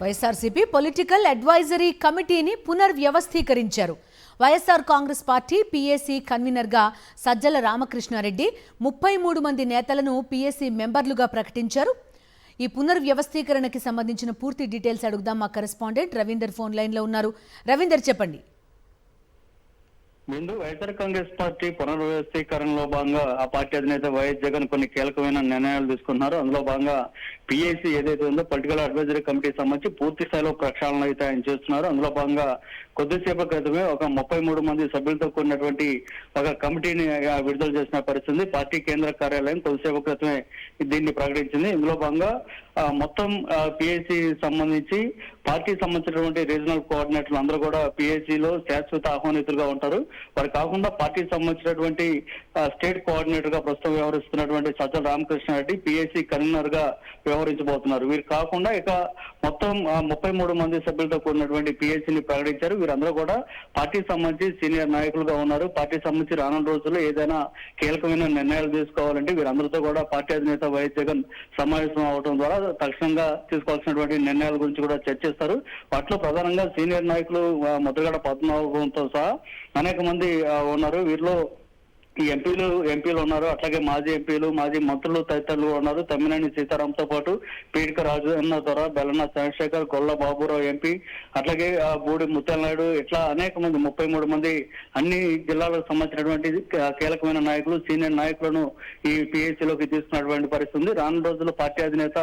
YSRCP political advisory కమిటీని పునర్వ్యవస్థీకరించారు. YSR Congress party PAC కన్వీనర్గా సజ్జల రామకృష్ణారెడ్డి 33 మంది నేతలను పీఏసీ మెంబర్లుగా ప్రకటించారు. ఈ పునర్వ్యవస్థీకరణకి సంబంధించిన పూర్తి డీటెయిల్స్ అడుగుదాం. మా కరెస్పాండెంట్ రవీందర్ ఫోన్ లైన్లో ఉన్నారు. రవీందర్, చెప్పండి. ముందు వైఎస్ఆర్ కాంగ్రెస్ పార్టీ పునర్వ్యవస్థీకరణలో భాగంగా ఆ పార్టీ అధినేత వైఎస్ జగన్ కొన్ని కీలకమైన నిర్ణయాలు తీసుకున్నారు. అందులో భాగంగా పీఏసీ ఏదైతే ఉందో పొలిటికల్ అడ్వైజరీ కమిటీ సంబంధించి పూర్తి స్థాయిలో ప్రక్షాళన అయితే ఆయన చేస్తున్నారు. అందులో భాగంగా కొద్దిసేపు క్రితమే ఒక 33 మంది సభ్యులతో కూడినటువంటి ఒక కమిటీని విడుదల చేసిన పరిస్థితి. పార్టీ కేంద్ర కార్యాలయం కొద్దిసేపు క్రితమే దీన్ని ప్రకటించింది. ఇందులో భాగంగా మొత్తం పీఏసీ సంబంధించి పార్టీ సంబంధించినటువంటి రీజనల్ కోఆర్డినేటర్లు అందరూ కూడా పీఏసీలో శాశ్వత ఆహ్వానితులుగా ఉంటారు. వారు కాకుండా పార్టీకి సంబంధించినటువంటి స్టేట్ కోఆర్డినేటర్ గా ప్రస్తుతం వ్యవహరిస్తున్నటువంటి సజ్జల రామకృష్ణారెడ్డి పీఏసీ కన్వీనర్ గా వ్యవహరించబోతున్నారు. వీరు కాకుండా ఇక మొత్తం 33 మంది సభ్యులతో కూడినటువంటి పీఏసీని ప్రకటించారు. వీరందరూ కూడా పార్టీకి సంబంధించి సీనియర్ నాయకులుగా ఉన్నారు. పార్టీకి సంబంధించి రానున్న రోజుల్లో ఏదైనా కీలకమైన నిర్ణయాలు తీసుకోవాలంటే వీరందరితో కూడా పార్టీ అధినేత వైఎస్ జగన్ సమావేశం అవడం ద్వారా తక్షణంగా తీసుకోవాల్సినటువంటి నిర్ణయాల గురించి కూడా చర్చిస్తారు. వాటిలో ప్రధానంగా సీనియర్ నాయకులు ముద్రగడ పద్మనాభంతో సహా అనేక మంది ఉన్నారు. వీరిలో ఈ ఎంపీలు ఉన్నారు. అట్లాగే మాజీ ఎంపీలు, మాజీ మంత్రులు తదితరులు ఉన్నారు. తమ్మినేని సీతారాంతో పాటు పీడిక రాజు ద్వారా బెల్లన చంద్రశేఖర్, గొల్ల బాబురావు ఎంపీ, అట్లాగే బూడి ముత్యాల నాయుడు, ఇట్లా అనేక మంది 33 మంది అన్ని జిల్లాలకు సంబంధించినటువంటి కీలకమైన నాయకులు, సీనియర్ నాయకులను ఈ పీఏసీలోకి తీసుకున్నటువంటి పరిస్థితి ఉంది. రానున్న రోజుల్లో పార్టీ అధినేత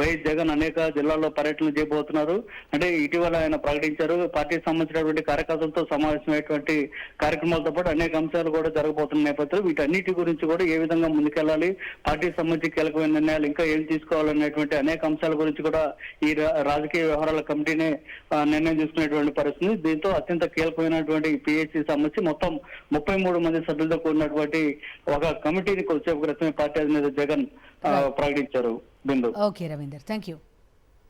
వైఎస్ జగన్ అనేక జిల్లాల్లో పర్యటనలు చేయబోతున్నారు. అంటే ఇటీవల ఆయన ప్రకటించారు పార్టీకి సంబంధించినటువంటి కార్యకర్తలతో సమావేశమైనటువంటి కార్యక్రమాలతో పాటు అనేక అంశాలు కూడా జరగబోతున్నాయి. వీటన్నిటి గురించి కూడా ఏ విధంగా ముందుకెళ్లాలి, పార్టీకి సంబంధించి కీలకమైన నిర్ణయాలు ఇంకా ఏం తీసుకోవాలనేటువంటి అనేక అంశాల గురించి కూడా ఈ రాజకీయ వ్యవహారాల కమిటీనే నిర్ణయం తీసుకునేటువంటి పరిస్థితి. దీంతో అత్యంత కీలకమైనటువంటి పీఏసీ సంబంధించి మొత్తం 33 మంది సభ్యులతో కూడినటువంటి ఒక కమిటీని కొద్దిసేపు క్రితమే పార్టీ అధినేత జగన్ ప్రకటించారు. బిందు. Okay Ravinder, thank you.